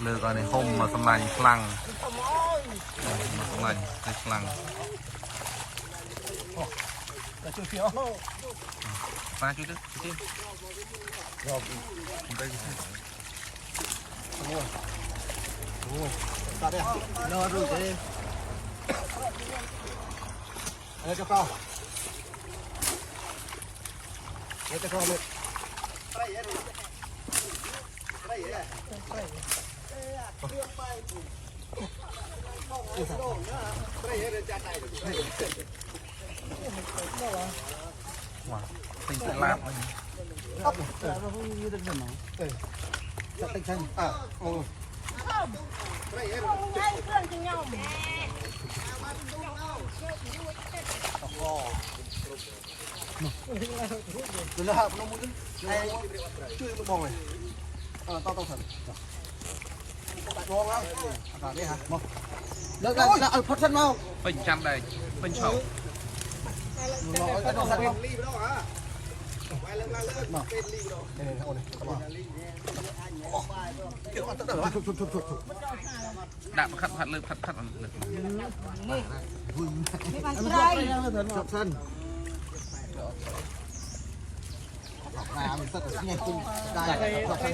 เลือกอะไรห่มมาสำลังพลังมาสำลังในพลังปลาจุดเดียวปลาจุดดิจุดรอบผมได้จุดโอ้ตัดเลยรอดูสิเดี๋ยวจะเข้าเดี๋ยวจะเข้าเลยว้าติดลาบเลยเราพวกนี้ดึงกันเนาะจะติดกันโอ้ได้เครื่องจริงยังดูแลครับน้องมุ้งช่วยลูกบอลเลยต้องสั่นมองแล้วอากาศนี่ฮะมองแล้วเอาพัดฉันมาเป็นจำได้เป็นเฉาต้องสั่นมาไปเรื่องมาเรื่องเป็นรีบดอกเนี่ยโอ้ยเดี๋ยวต้องเดี๋ยวถูกดับพัดเลยพัดเลยนี่มันอะไรจับสั้นมันสักเนี่ยกินได้จับสั้น